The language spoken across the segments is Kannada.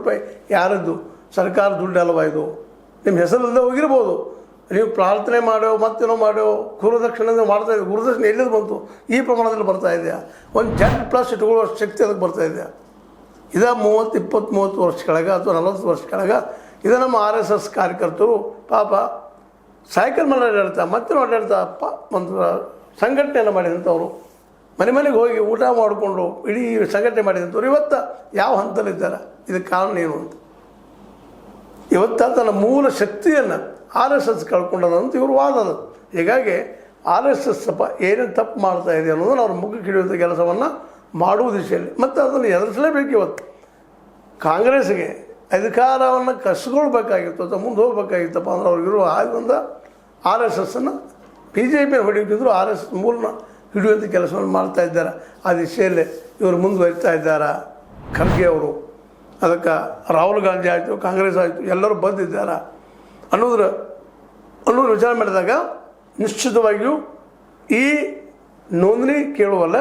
ರೂಪಾಯಿ ಯಾರದ್ದು ಸರ್ಕಾರ ದುಡ್ಡು ಅಲ್ವಾ ಇದು? ನಿಮ್ಮ ಹೆಸರಲ್ಲದೆ ಹೋಗಿರ್ಬೋದು, ನೀವು ಪ್ರಾರ್ಥನೆ ಮಾಡೋ ಮತ್ತೇನೋ ಮಾಡೋ ಗುರುದಕ್ಷಿಣೆ ಮಾಡ್ತಾಯಿದ್ದೀವಿ. ಗುರುದಕ್ಷಿಣೆ ಎಲ್ಲಿಂದ ಬಂತು? ಈ ಪ್ರಮಾಣದಲ್ಲಿ ಬರ್ತಾ ಇದೆಯಾ? ಒಂದು Z+ ಇಟ್ಕೊಳ್ಳೋ ಶಕ್ತಿ ಅದಕ್ಕೆ ಬರ್ತಾ ಇದೆಯಾ? ಇದ 30 ವರ್ಷ ಕೆಳಗೆ ಅಥವಾ 40 ವರ್ಷ ಕೆಳಗೆ ಇದು ನಮ್ಮ RSS ಕಾರ್ಯಕರ್ತರು ಪಾಪ ಸೈಕಲ್ ಮೇಲೆ ಅಡ್ಡಾಡ್ತಾ ಮತ್ತೇನೋ ಅಡ್ಡಾಡ್ತಾ ಒಂದು ಸಂಘಟನೆಯನ್ನು ಮಾಡಿದಂಥವ್ರು, ಮನೆಗೆ ಹೋಗಿ ಊಟ ಮಾಡಿಕೊಂಡು ಇಡೀ ಸಂಘಟನೆ ಮಾಡಿದಂಥವ್ರು ಇವತ್ತು ಯಾವ ಹಂತದಲ್ಲಿದ್ದಾರೆ? ಇದಕ್ಕೆ ಕಾರಣ ಏನು ಅಂತ ಇವತ್ತು ತನ್ನ ಮೂಲ ಶಕ್ತಿಯನ್ನು RSS ಕಳ್ಕೊಂಡದಂತ ಇವರು ವಾದ ಅದು. ಹೀಗಾಗಿ RSS ಏನೇನು ತಪ್ಪು ಮಾಡ್ತಾ ಇದೆ ಅನ್ನೋದನ್ನು ಅವ್ರ ಮುಖಕ್ಕೆ ಹಿಡಿಯುವಂಥ ಕೆಲಸವನ್ನು ಮಾಡುವ ದಿಶೆಯಲ್ಲಿ ಮತ್ತು ಅದನ್ನು ಎದುರಿಸಲೇಬೇಕು. ಇವತ್ತು ಕಾಂಗ್ರೆಸ್ಗೆ ಅಧಿಕಾರವನ್ನು ಕಸ್ಕೊಳ್ಬೇಕಾಗಿತ್ತು ಅಥವಾ ಮುಂದೆ ಹೋಗ್ಬೇಕಾಗಿತ್ತಪ್ಪ ಅಂದ್ರೆ ಅವ್ರಿಗಿರುವ ಒಂದು RSSನ್ನು BJP ಹೊಡೆಯುತ್ತಿದ್ರು RSS ಮೂಲನ ಹಿಡಿಯುವಂಥ ಕೆಲಸವನ್ನು ಮಾಡ್ತಾ ಇದ್ದಾರೆ. ಆ ದಿಶೆಯಲ್ಲೇ ಇವರು ಮುಂದುವರಿತಾ ಇದ್ದಾರೆ. ಖರ್ಗೆ ಅವರು, ಅದಕ್ಕೆ ರಾಹುಲ್ ಗಾಂಧಿ ಆಯಿತು, ಕಾಂಗ್ರೆಸ್ ಆಯಿತು, ಎಲ್ಲರೂ ಬಂದಿದ್ದಾರೆ ಅನ್ನೋದ್ರ ವಿಚಾರ ಮಾಡಿದಾಗ ನಿಶ್ಚಿತವಾಗಿಯೂ ಈ ನೋಂದಣಿ ಕೇಳುವಲ್ಲ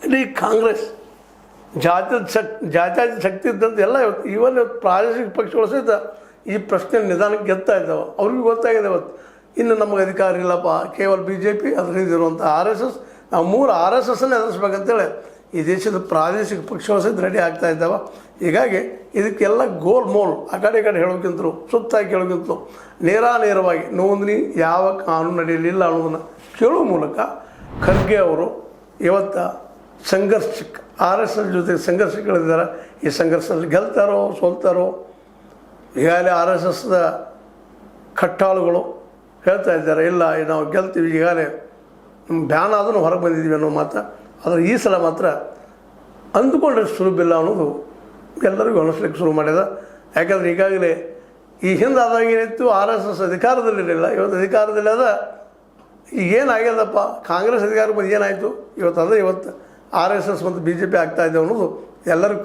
ಇಡೀ ಕಾಂಗ್ರೆಸ್ ಜಾತ್ಯಾತೀತ ಶಕ್ತಿ ಇದ್ದಂತೆ ಎಲ್ಲ ಇವತ್ತು ಪ್ರಾದೇಶಿಕ ಪಕ್ಷಗಳು ಸಹಿತ ಈ ಪ್ರಶ್ನೆ ನಿಧಾನಕ್ಕೆ ಗೆದ್ತಾ ಇದ್ದಾವೆ. ಅವ್ರಿಗೂ ಗೊತ್ತಾಗಿದೆ ಇವತ್ತು ಇನ್ನು ನಮಗೆ ಅಧಿಕಾರ ಇಲ್ಲಪ್ಪ, ಕೇವಲ BJP ಅದರಲ್ಲಿರುವಂಥ RSS, ನಾವು 3 RSSನ್ನು ಎದುರಿಸ್ಬೇಕಂತೇಳಿ ಈ ದೇಶದ ಪ್ರಾದೇಶಿಕ ಪಕ್ಷಗಳು ಸಹಿತ ರೆಡಿ ಆಗ್ತಾ ಇದ್ದಾವೆ. ಹೀಗಾಗಿ ಇದಕ್ಕೆಲ್ಲ ಗೋಲ್ ಮೋಲ್ ಆ ಕಡೆ ಹೇಳೋಕ್ಕಿಂತಲೂ ಸುತ್ತಾಗಿ ಹೇಳೋಕ್ಕಿಂತಲೂ ನೇರವಾಗಿ ನೋಂದಣಿ ಯಾವ ಕಾನೂನು ನಡೆಯಲಿಲ್ಲ ಅನ್ನೋದನ್ನು ಕೇಳುವ ಮೂಲಕ ಖರ್ಗೆ ಅವರು ಇವತ್ತು ಸಂಘರ್ಷಕ್ಕೆ RSS ಜೊತೆಗೆ ಸಂಘರ್ಷಗಳಿದ್ದಾರೆ. ಈ ಸಂಘರ್ಷದಲ್ಲಿ ಗೆಲ್ತಾರೋ ಸೋಲ್ತಾರೋ ಈಗಾಗಲೇ RSSದ ಕಟ್ಟಾಳುಗಳು ಹೇಳ್ತಾ ಇದ್ದಾರೆ, ಇಲ್ಲ ನಾವು ಗೆಲ್ತೀವಿ, ಈಗಾಗಲೇ ಬ್ಯಾನ್ ಆದರೂ ಹೊರಗೆ ಬಂದಿದ್ದೀವಿ ಅನ್ನೋ ಮಾತು. ಆದರೆ ಈ ಸಲ ಮಾತ್ರ ಅಂದುಕೊಂಡ್ರೆ ಸುಲಭಿಲ್ಲ ಅನ್ನೋದು ಎಲ್ಲರಿಗೂ ಅನಿಸ್ಲಿಕ್ಕೆ ಶುರು ಮಾಡಿದ. ಯಾಕಂದರೆ ಈಗಾಗಲೇ ಈ ಹಿಂದೆ ಆದಾಗ ಏನಿತ್ತು, RSS ಅಧಿಕಾರದಲ್ಲಿರಲಿಲ್ಲ, ಇವತ್ತು ಅಧಿಕಾರದಲ್ಲಿ ಅದ. ಈಗೇನಾಗ್ಯದಪ್ಪ, ಕಾಂಗ್ರೆಸ್ ಅಧಿಕಾರ ಬಂದು ಏನಾಯಿತು, ಇವತ್ತು RSS ಮತ್ತು BJP ಆಗ್ತಾಯಿದೆ ಅನ್ನೋದು ಎಲ್ಲರಿಗೂ